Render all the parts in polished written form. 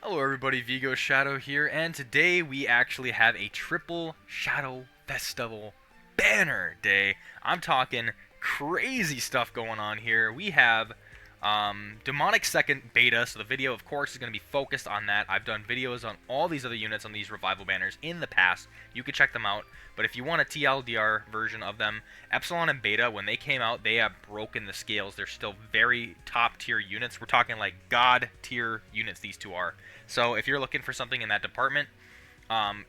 Hello everybody, Vigo Shadow here, and today we actually have a triple Shadow Festival banner day. I'm talking crazy stuff going on here. We have Demonic Second Beta, so the video of course is going to be focused on that. I've done videos on all these other units on these revival banners in the past. You can check them out, but if you want a TLDR version of them, Epsilon and Beta, when they came out, they have broken the scales. They're still very top tier units. We're talking like god tier units, these two are. So if you're looking for something in that department,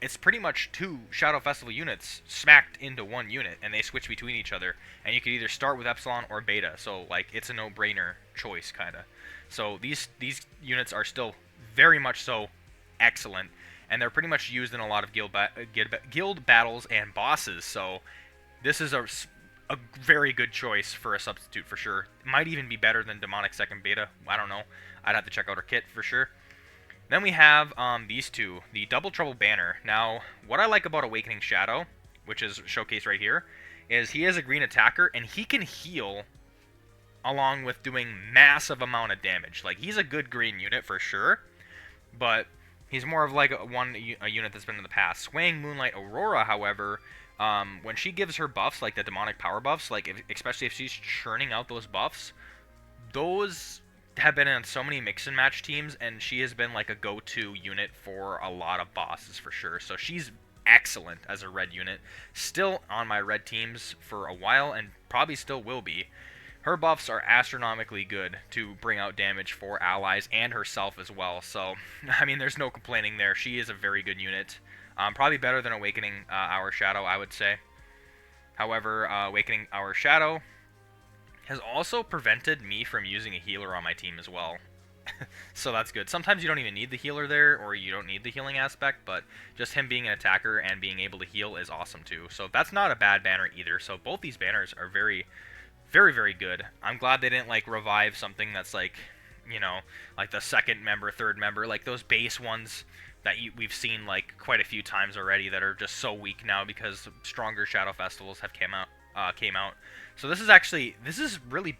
it's pretty much two Shadow Festival units smacked into one unit, and they switch between each other. And you could either start with Epsilon or Beta, so like it's a no-brainer choice, kinda. So these units are still very much so excellent, and they're pretty much used in a lot of guild battles and bosses. So this is a very good choice for a substitute for sure. It might even be better than Demonic Second Beta. I don't know. I'd have to check out her kit for sure. Then we have these two, the Double Trouble banner. Now, what I like about Awakening Shadow, which is showcased right here, is he is a green attacker, and he can heal along with doing massive amount of damage. Like, he's a good green unit for sure, but he's more of like a unit that's been in the past. Swaying Moonlight Aurora, however, when she gives her buffs, like the demonic power buffs, like especially if she's churning out those buffs, those have been on so many mix and match teams, and she has been like a go-to unit for a lot of bosses for sure. So she's excellent as a red unit. Still on my red teams for a while, and probably still will be. Her buffs are astronomically good to bring out damage for allies and herself as well. So, I mean, there's no complaining there. She is a very good unit. Probably better than Awakening Our Shadow, I would say. However, Awakening Our Shadow has also prevented me from using a healer on my team as well. So that's good. Sometimes you don't even need the healer there, or you don't need the healing aspect, but just him being an attacker and being able to heal is awesome too. So that's not a bad banner either. So both these banners are very, very good. I'm glad they didn't like revive something that's like, you know, like the second member, third member, like those base ones that we've seen like quite a few times already that are just so weak now because stronger Shadow Festivals have came out. So this is really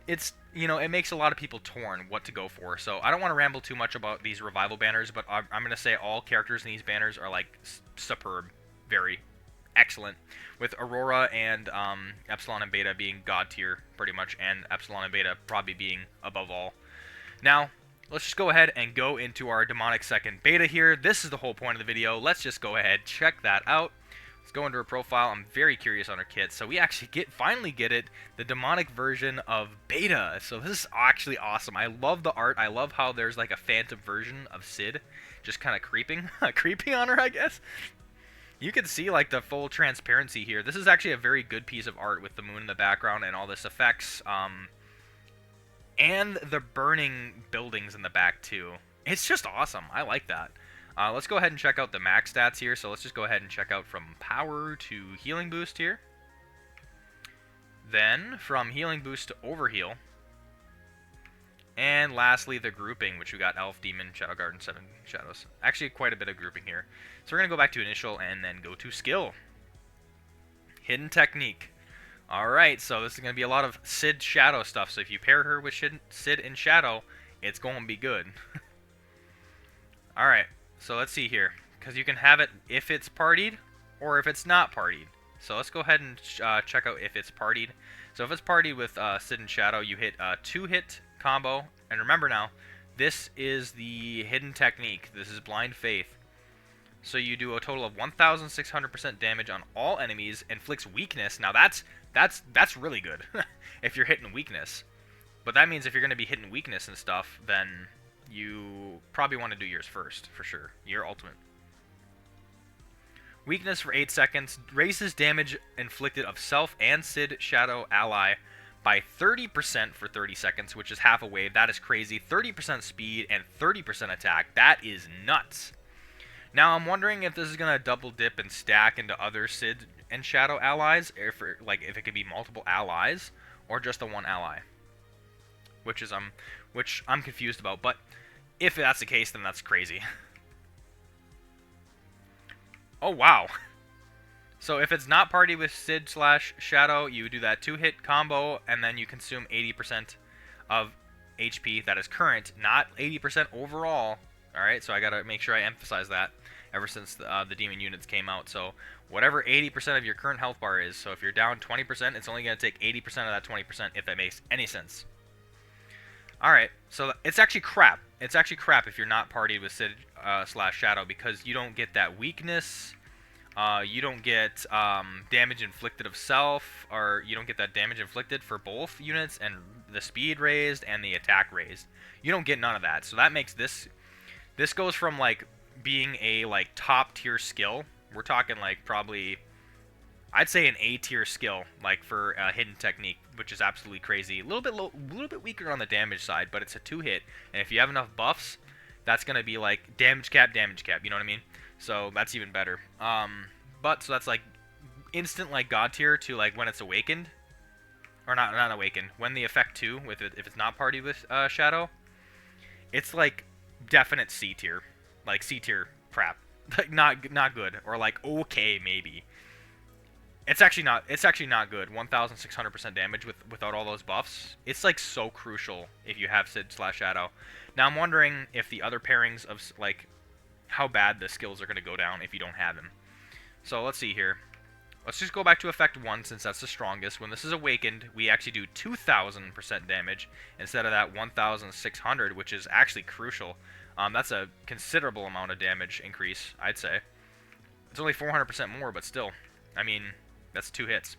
it's you know, it makes a lot of people torn what to go for. So I don't want to ramble too much about these revival banners, but I'm going to say all characters in these banners are like superb, very excellent, with Aurora and Epsilon and Beta being god tier pretty much, and Epsilon and Beta probably being above all. Now let's just go ahead and go into our Demonic Second Beta here. This is the whole point of the video. Let's just go ahead, check that out. Let's go into her profile. I'm very curious on her kit. So we actually finally get it, the demonic version of Beta. So this is actually awesome. I love the art. I love how there's like a phantom version of Sid just kind of creeping on her, I guess. You can see like the full transparency here. This is actually a very good piece of art with the moon in the background and all this effects. And the burning buildings in the back too. It's just awesome. I like that. Let's go ahead and check out the max stats here. So let's just go ahead and check out from power to healing boost here. Then from healing boost to overheal. And lastly, the grouping, which we got Elf, Demon, Shadow Guard, and 7 Shadows. Actually, quite a bit of grouping here. So we're going to go back to initial and then go to skill. Hidden technique. Alright, so this is going to be a lot of Sid Shadow stuff. So if you pair her with Sid and Shadow, it's going to be good. Alright. So let's see here, because you can have it if it's partied or if it's not partied. So let's go ahead and check out if it's partied. So if it's partied with Sid and Shadow, you hit a 2-hit combo. And remember now, this is the hidden technique. This is Blind Faith. So you do a total of 1,600% damage on all enemies, inflicts weakness. Now that's really good if you're hitting weakness. But that means if you're going to be hitting weakness and stuff, then you probably want to do yours first, for sure. Your ultimate. Weakness for 8 seconds. Raises damage inflicted of self and Sid Shadow ally by 30% for 30 seconds, which is half a wave. That is crazy. 30% speed and 30% attack. That is nuts. Now, I'm wondering if this is going to double dip and stack into other Sid and Shadow allies, if it could be multiple allies, or just the one ally. Which I'm confused about, but if that's the case, then that's crazy. Oh, wow. So if it's not party with Sid / Shadow, you do that 2-hit combo, and then you consume 80% of HP that is current, not 80% overall. Alright, so I gotta make sure I emphasize that ever since the demon units came out. So whatever 80% of your current health bar is, so if you're down 20%, it's only going to take 80% of that 20%, if that makes any sense. Alright, so it's actually crap. It's actually crap if you're not partied with Sid slash Shadow, because you don't get that weakness, you don't get damage inflicted of self, or you don't get that damage inflicted for both units, and the speed raised and the attack raised. You don't get none of that, so that makes this goes from like being a like top tier skill. We're talking like probably, I'd say an A tier skill, like for hidden technique, which is absolutely crazy. A little bit weaker on the damage side, but it's a 2-hit, and if you have enough buffs, that's gonna be like damage cap. You know what I mean? So that's even better. But so that's like instant like god tier to like when it's awakened, or not awakened. When the effect 2 with it, if it's not partied with Shadow, it's like definite C tier, like C tier crap, like not good, or like okay maybe. It's actually not good. 1,600% damage without all those buffs. It's like so crucial if you have Sid slash Shadow. Now I'm wondering if the other pairings of like how bad the skills are going to go down if you don't have him. So let's see here. Let's just go back to effect 1 since that's the strongest. When this is awakened, we actually do 2,000% damage instead of that 1,600, which is actually crucial. That's a considerable amount of damage increase, I'd say. It's only 400% more, but still. I mean, that's 2 hits.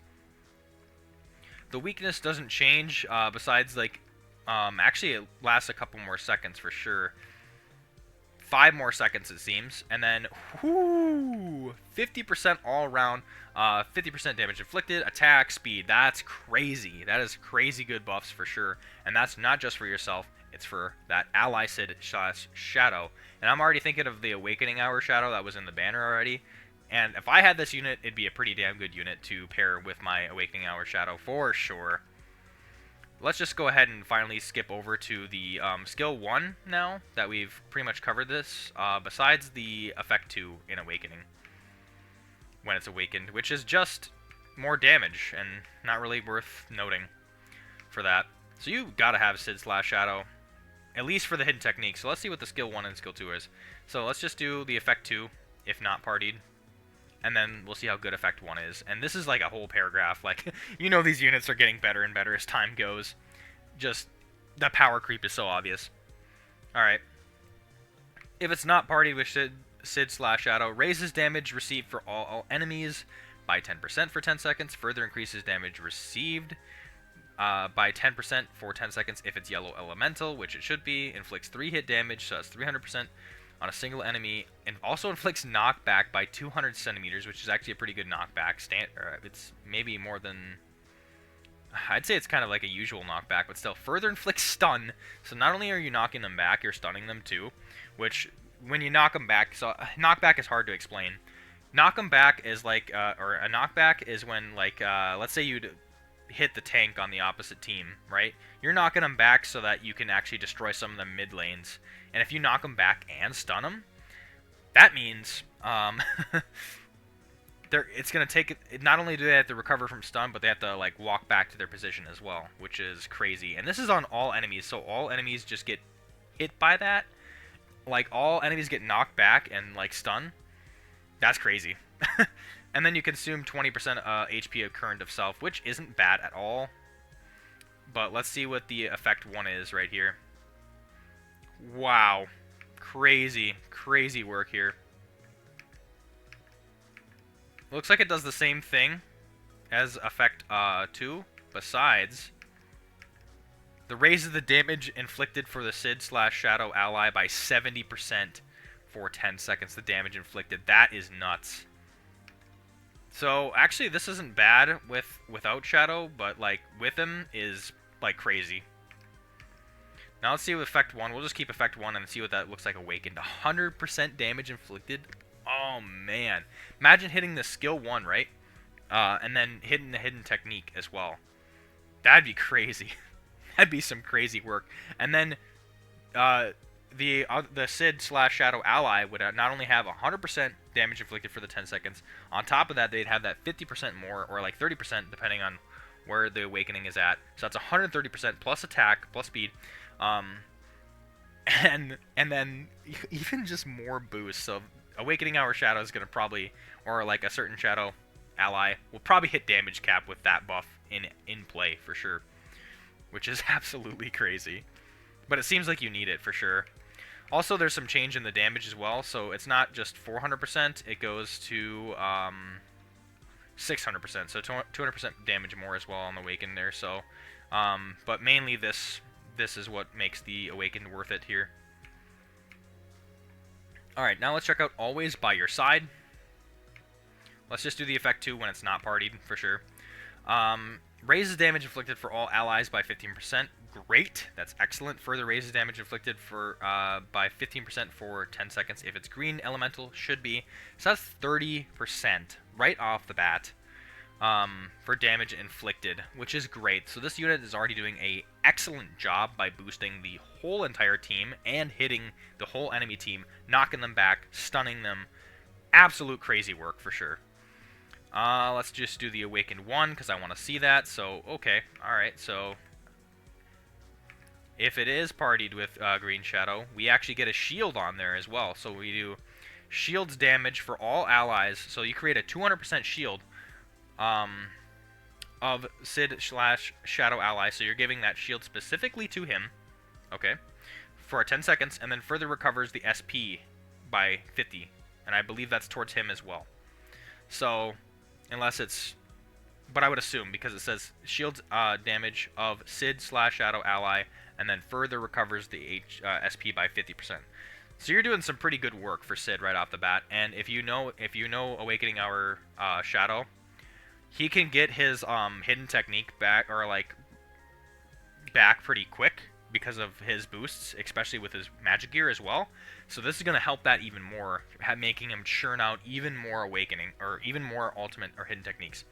The weakness doesn't change, besides, like, actually it lasts a couple more seconds for sure. 5 more seconds, it seems. And then, whoo, 50% all around, 50% damage inflicted, attack, speed. That's crazy. That is crazy good buffs for sure. And that's not just for yourself. It's for that ally Sid slash Shadow. And I'm already thinking of the Awakening Hour Shadow that was in the banner already. And if I had this unit, it'd be a pretty damn good unit to pair with my Awakening Hour Shadow for sure. Let's just go ahead and finally skip over to the skill 1 now that we've pretty much covered this, besides the effect 2 in Awakening when it's awakened, which is just more damage and not really worth noting for that. So you gotta have Sid slash Shadow, at least for the hidden technique. So let's see what the skill 1 and skill 2 is. So let's just do the effect 2 if not partied, and then we'll see how good effect 1 is. And this is like a whole paragraph. Like, you know, these units are getting better and better as time goes. Just, the power creep is so obvious. Alright. If it's not partied with Sid slash Shadow, raises damage received for all enemies by 10% for 10 seconds. Further increases damage received by 10% for 10 seconds if it's yellow elemental, which it should be. Inflicts 3 hit damage, so that's 300% on a single enemy, and also inflicts knockback by 200 centimeters, which is actually a pretty good knockback. It's maybe more than, I'd say it's kind of like a usual knockback, but still. Further inflicts stun, so not only are you knocking them back, you're stunning them too, which, when you knock them back, so knockback is hard to explain. Knock them back is like, or a knockback is when, like, let's say you'd hit the tank on the opposite team, right? You're knocking them back so that you can actually destroy some of the mid lanes. And if you knock them back and stun them, that means it's going to take it. Not only do they have to recover from stun, but they have to like walk back to their position as well, which is crazy. And this is on all enemies, so all enemies just get hit by that. Like, all enemies get knocked back and like stun. That's crazy. And then you consume 20% HP of current of self, which isn't bad at all. But let's see what the effect 1 is right here. Wow. Crazy, crazy work here. Looks like it does the same thing as effect 2, besides the raises the damage inflicted for the Sid slash Shadow ally by 70% for 10 seconds. The damage inflicted. That is nuts. So actually this isn't bad without Shadow, but like with him is like crazy. Now let's see with effect 1. We'll just keep effect 1 and see what that looks like awakened. 100% damage inflicted. Oh man. Imagine hitting the skill 1, right? And then hitting the hidden technique as well. That'd be crazy. That'd be some crazy work. And then the Sid slash Shadow ally would not only have 100% damage inflicted for the 10 seconds, on top of that they'd have that 50% more, or like 30% depending on where the awakening is at. So that's 130% plus attack, plus speed, Um, and then even just more boosts. So Awakening Hour Shadow is gonna probably, or like a certain Shadow ally will probably hit damage cap with that buff in play for sure, which is absolutely crazy. But it seems like you need it for sure. Also, there's some change in the damage as well, so it's not just 400%, it goes to 600%, so 200% damage more as well on the Awakened there, so, but mainly this is what makes the Awakened worth it here. Alright, now let's check out Always by Your Side. Let's just do the effect 2 when it's not partied, for sure. Raises damage inflicted for all allies by 15%. Great, that's excellent. Further raises damage inflicted for by 15% for 10 seconds if it's green elemental, should be. So that's 30% right off the bat for damage inflicted, which is great. So this unit is already doing an excellent job by boosting the whole entire team and hitting the whole enemy team, knocking them back, stunning them. Absolute crazy work for sure. Let's just do the Awakened 1, because I want to see that. So, okay. Alright, so if it is partied with Green Shadow, we actually get a shield on there as well. So we do shields damage for all allies. So you create a 200% shield of Sid/Shadow ally. So you're giving that shield specifically to him, okay, for 10 seconds, and then further recovers the SP by 50. And I believe that's towards him as well. So, unless it's... But I would assume, because it says shields damage of Sid/Shadow ally, and then further recovers the SP by 50%. So you're doing some pretty good work for Sid right off the bat. And if you know Awakening Hour Shadow, he can get his hidden technique back, or like back pretty quick because of his boosts, especially with his magic gear as well. So this is going to help that even more, making him churn out even more Awakening, or even more ultimate or hidden techniques,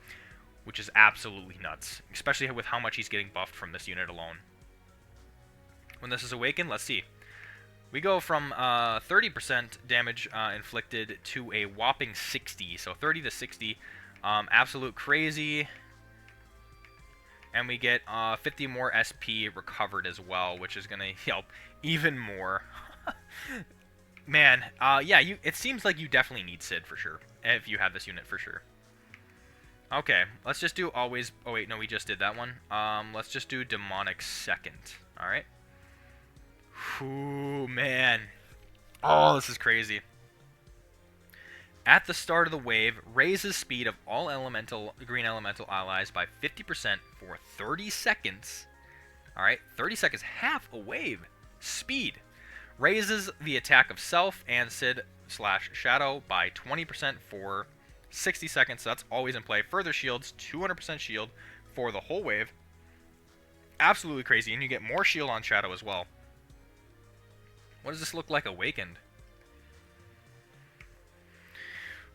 which is absolutely nuts, especially with how much he's getting buffed from this unit alone. When this is awakened, let's see. We go from 30% damage inflicted to a whopping 60, so 30 to 60, absolute crazy. And we get 50 more SP recovered as well, which is going to help even more. Man, yeah, it seems like you definitely need Sid for sure, if you have this unit for sure. Okay, let's just do Always... Oh wait, no, we just did that one. Let's just do Demonic second, alright? Ooh, man. Oh, this is crazy. At the start of the wave, raises speed of all green elemental allies by 50% for 30 seconds. Alright, 30 seconds, half a wave. Speed. Raises the attack of self and Sid/Shadow by 20% for 60 seconds, so that's always in play. Further shields, 200% shield for the whole wave. Absolutely crazy, and you get more shield on Shadow as well. What does this look like awakened?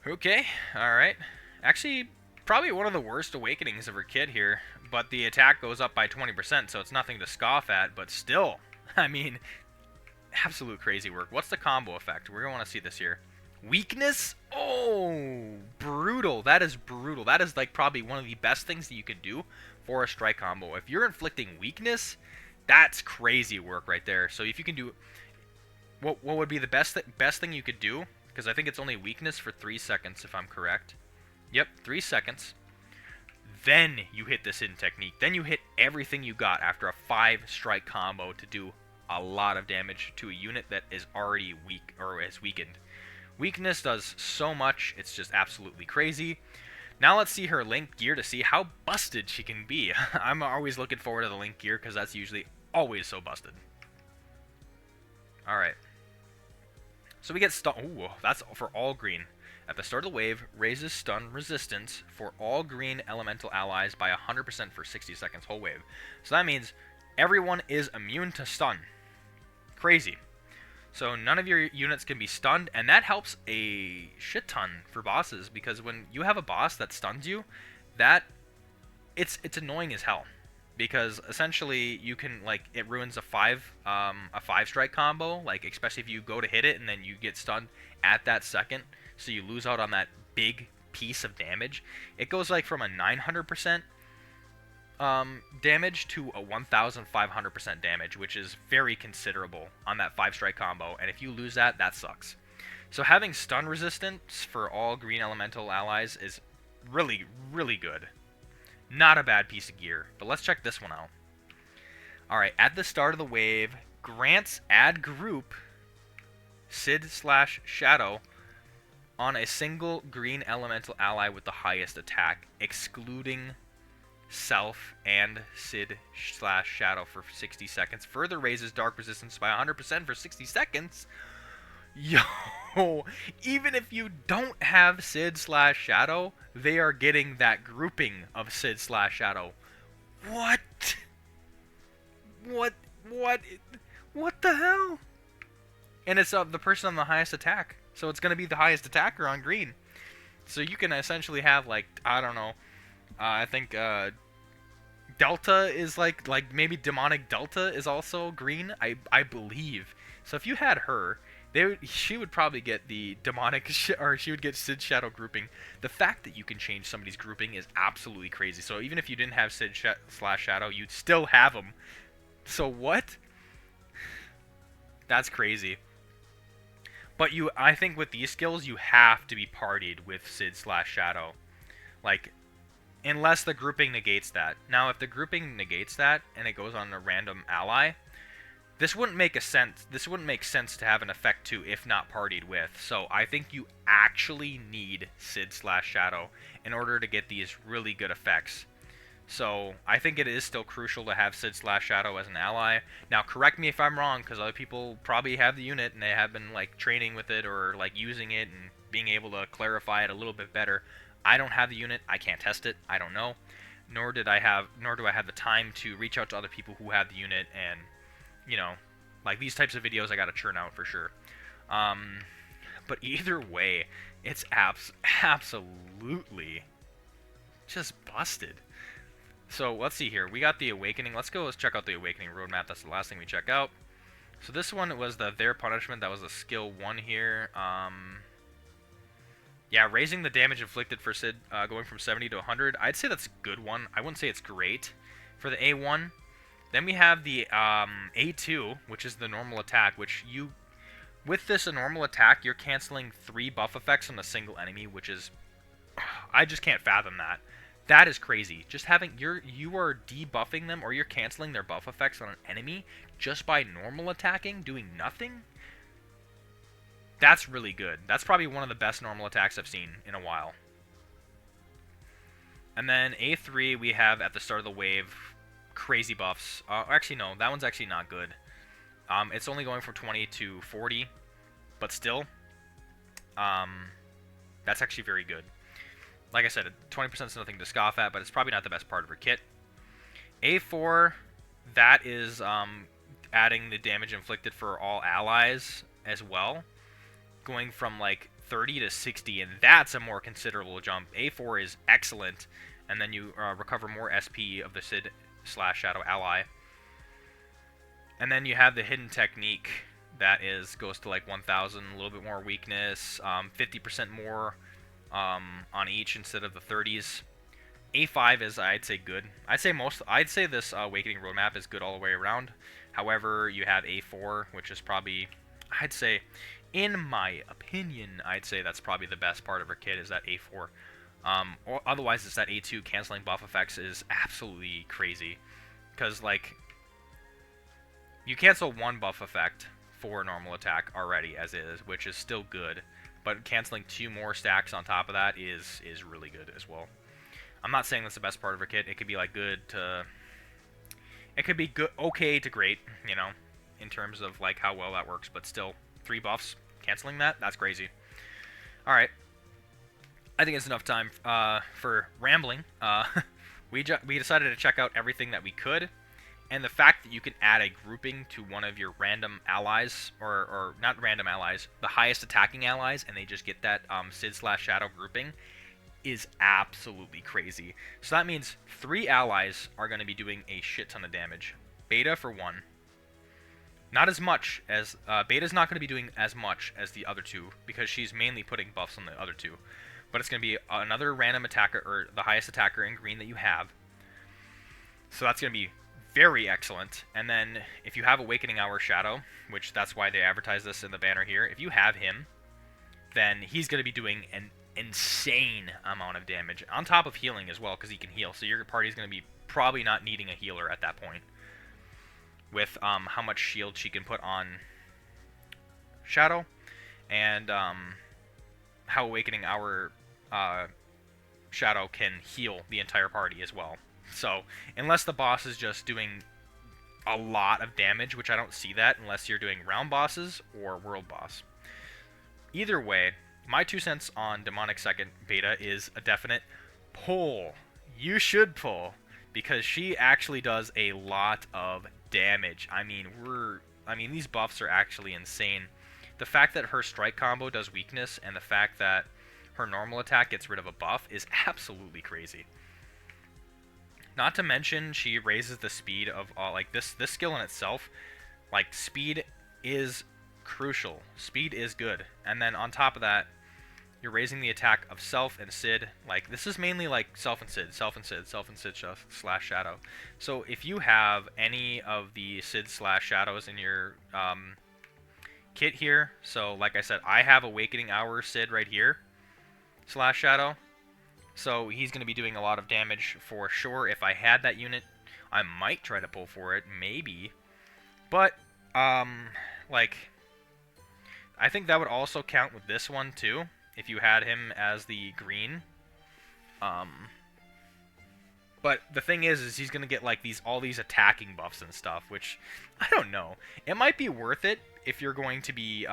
Okay, alright. Actually, probably one of the worst awakenings of her kid here, but the attack goes up by 20%, so it's nothing to scoff at, but still, I mean, absolute crazy work. What's the combo effect? We're going to want to see this here. Weakness? Oh, brutal. That is brutal. That is like probably one of the best things that you could do for a strike combo. If you're inflicting weakness, that's crazy work right there. So if you can do... What would be the best thing you could do? Because I think it's only weakness for 3 seconds, if I'm correct. Yep, 3 seconds. Then you hit this hidden technique. Then you hit everything you got after a 5-strike combo to do a lot of damage to a unit that is already weak, or is weakened. Weakness does so much, it's just absolutely crazy. Now let's see her Link gear to see how busted she can be. I'm always looking forward to the Link gear because that's usually always so busted. Alright. So we get stun. Ooh, that's for all green. At the start of the wave, raises stun resistance for all green elemental allies by 100% for 60 seconds whole wave. So that means everyone is immune to stun. Crazy. So none of your units can be stunned, and that helps a shit ton for bosses, because when you have a boss that stuns you, it's annoying as hell. Because essentially you can, like, it ruins a 5-strike combo, like especially if you go to hit it and then you get stunned at that second, so you lose out on that big piece of damage. It goes like from a 900% damage to a 1,500% damage, which is very considerable on that 5-strike combo, and if you lose that, that sucks. So having stun resistance for all green elemental allies is really, really good. Not a bad piece of gear, but let's check this one out. Alright, at the start of the wave, grants add group Sid/Shadow on a single green elemental ally with the highest attack, excluding self and Sid/Shadow for 60 seconds. Further raises dark resistance by 100% for 60 seconds. Yo, even if you don't have Sid/Shadow, they are getting that grouping of Sid/Shadow. What? What the hell? And it's the person on the highest attack. So it's going to be the highest attacker on green. So you can essentially have, like, I don't know, I think Delta is like maybe Demonic Delta is also green, I believe. So if you had her, she would probably get the demonic, or she would get Sid/Shadow grouping. The fact that you can change somebody's grouping is absolutely crazy. So even if you didn't have Sid/Shadow, you'd still have them. So what? That's crazy. But I think with these skills, you have to be partied with Sid/Shadow. Like, unless the grouping negates that. Now, if the grouping negates that, and it goes on a random ally, this wouldn't make sense. This wouldn't make sense to have an effect to if not partied with. So I think you actually need Sid/Shadow in order to get these really good effects. So I think it is still crucial to have Sid/Shadow as an ally. Now, correct me if I'm wrong, because other people probably have the unit and they have been like training with it or like using it and being able to clarify it a little bit better. I don't have the unit. I can't test it. I don't know. Nor do I have the time to reach out to other people who have the unit, and you know, like these types of videos I got to churn out for sure. But either way, it's absolutely just busted. So let's see here. We got the Awakening. Let's check out the Awakening roadmap. That's the last thing we check out. So this one was their punishment. That was the skill 1 here. Yeah, raising the damage inflicted for Sid, going from 70 to 100. I'd say that's a good one. I wouldn't say it's great for the A1. Then we have the A2, which is the normal attack, which with this a normal attack, you're canceling 3 buff effects on a single enemy, which is, I just can't fathom that. That is crazy. Just having you are debuffing them, or you're canceling their buff effects on an enemy just by normal attacking, doing nothing. That's really good. That's probably one of the best normal attacks I've seen in a while. And then A3 we have at the start of the wave, crazy buffs. Actually no, that one's actually not good. It's only going from 20 to 40, but still, that's actually very good. Like I said, 20% is nothing to scoff at, but it's probably not the best part of her kit. A4, that is adding the damage inflicted for all allies as well, going from like 30 to 60, and that's a more considerable jump. A4 is excellent, and then you recover more SP of the Sid/Shadow ally. And then you have the hidden technique that goes to like 1,000, a little bit more weakness, 50% more on each instead of the 30s. A5 is, I'd say, good. I'd say this Awakening roadmap is good all the way around. However, you have A4, which is probably, I'd say, in my opinion, I'd say that's probably the best part of her kit is that A4. Or otherwise, it's that A2 canceling buff effects is absolutely crazy, because like you cancel 1 buff effect for normal attack already as is, which is still good. But canceling 2 more stacks on top of that is really good as well. I'm not saying that's the best part of her kit. It could be like good to, it could be good, okay to great, you know, in terms of like how well that works. But still, 3 buffs, canceling that's crazy. All right, I think it's enough time for rambling. We decided to check out everything that we could. And the fact that you can add a grouping to one of your random allies, or not random allies, the highest attacking allies, and they just get that Sid/Shadow grouping, is absolutely crazy. So that means 3 allies are going to be doing a shit ton of damage. Beta for 1. Not as much as, Beta's not going to be doing as much as the other 2, because she's mainly putting buffs on the other 2. But it's going to be another random attacker, or the highest attacker in green that you have. So that's going to be very excellent. And then if you have Awakening Hour Shadow, which that's why they advertise this in the banner here, if you have him, then he's going to be doing an insane amount of damage on top of healing as well, because he can heal. So your party's going to be probably not needing a healer at that point with how much shield she can put on Shadow, and how Awakening Hour Shadow can heal the entire party as well. So unless the boss is just doing a lot of damage, which I don't see that unless you're doing round bosses or world boss. Either way, my 2 cents on Demonic Second Beta is a definite pull. You should pull, because she actually does a lot of damage. I mean, these buffs are actually insane. The fact that her strike combo does weakness, and the fact that her normal attack gets rid of a buff is absolutely crazy. Not to mention, she raises the speed of like this skill in itself. Like, speed is crucial. Speed is good. And then on top of that, you're raising the attack of Self and Sid. Like, this is mainly like Self and Sid, Self and Sid, Self and Sid slash Shadow. So if you have any of the Sid slash Shadows in your kit here, so like I said, I have Awakening Hour Sid right here slash Shadow. So he's going to be doing a lot of damage for sure. If I had that unit, I might try to pull for it, maybe. But, like, I think that would also count with this one, too, if you had him as the green. But the thing is he's going to get, like, all these attacking buffs and stuff, which, I don't know. It might be worth it if you're going to be,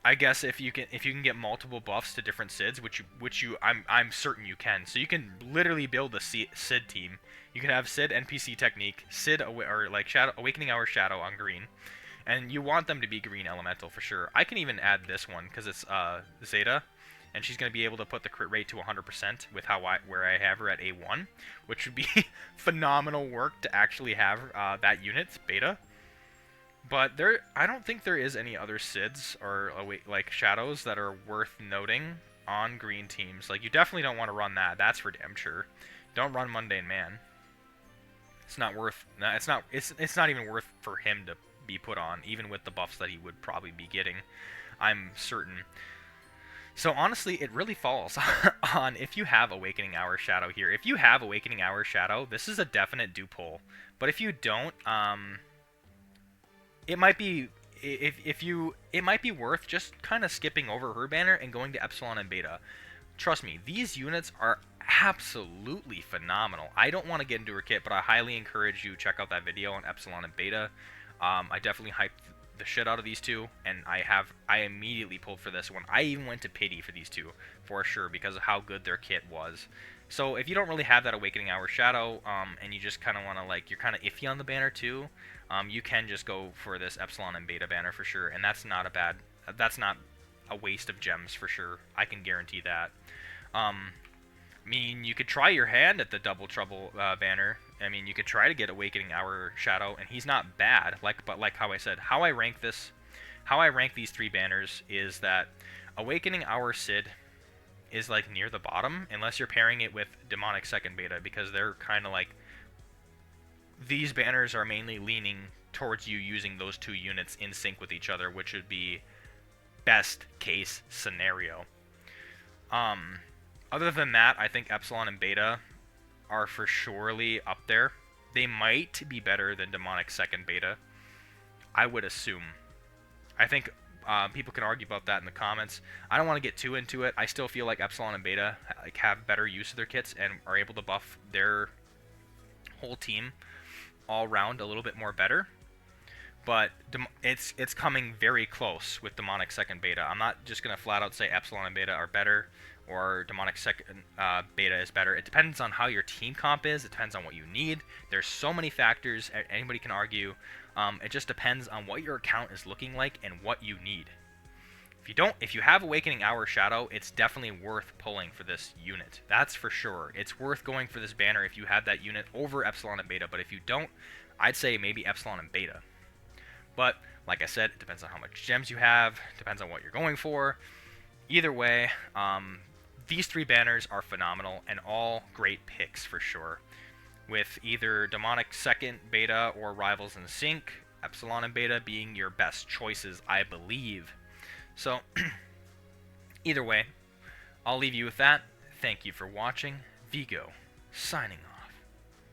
I guess if you can get multiple buffs to different Sids, I'm certain you can. So you can literally build a Sid team. You can have Sid NPC technique, Sid or like Awakening Hour Shadow on green, and you want them to be green elemental for sure. I can even add this one because it's Zeta, and she's going to be able to put the crit rate to 100% with where I have her at A1, which would be phenomenal work to actually have that unit beta. But I don't think there is any other Sids or like Shadows that are worth noting on green teams. Like, you definitely don't want to run that. That's for damn sure. Don't run Mundane Man. It's not worth. It's not even worth for him to be put on, even with the buffs that he would probably be getting. I'm certain. So honestly, it really falls on if you have Awakening Hour Shadow here. If you have Awakening Hour Shadow, this is a definite do pull. But if you don't, it might be it might be worth just kind of skipping over her banner and going to Epsilon and Beta. Trust me, these units are absolutely phenomenal. I don't want to get into her kit, but I highly encourage you check out that video on Epsilon and Beta. I definitely hyped the shit out of these two, and I immediately pulled for this one. I even went to Pity for these two for sure because of how good their kit was. So if you don't really have that Awakening Hour Shadow, and you just kind of want to, like, you're kind of iffy on the banner too, you can just go for this Epsilon and Beta banner for sure, and that's not a waste of gems for sure. I can guarantee that. I mean, you could try your hand at the Double Trouble banner. I mean, you could try to get Awakening Hour Shadow, and he's not bad. But like how I said, how I rank these three banners is that Awakening Hour Sid is like near the bottom, unless you're pairing it with Demonic Second Beta, because they're kind of like, these banners are mainly leaning towards you using those two units in sync with each other, which would be best case scenario. Other than that, I think Epsilon and Beta are for surely up there. They might be better than Demonic Second Beta, I would assume. I think people can argue about that in the comments. I don't want to get too into it. I still feel like Epsilon and Beta have better use of their kits and are able to buff their whole team all round a little bit more better. But it's coming very close with Demonic Second Beta. I'm not just going to flat out say Epsilon and Beta are better or Demonic Second Beta is better. It depends on how your team comp is. It depends on what you need. There's so many factors anybody can argue. It just depends on what your account is looking like and what you need. If you have Awakening Hour Shadow, it's definitely worth pulling for this unit. That's for sure. It's worth going for this banner if you have that unit over Epsilon and Beta. But if you don't, I'd say maybe Epsilon and Beta. But like I said, it depends on how much gems you have. Depends on what you're going for. Either way, these three banners are phenomenal and all great picks for sure. with either Demonic second beta or Rivals in Sync, Epsilon and beta being your best choices, I believe. So, either way, I'll leave you with that. Thank you for watching. Vigo, signing off.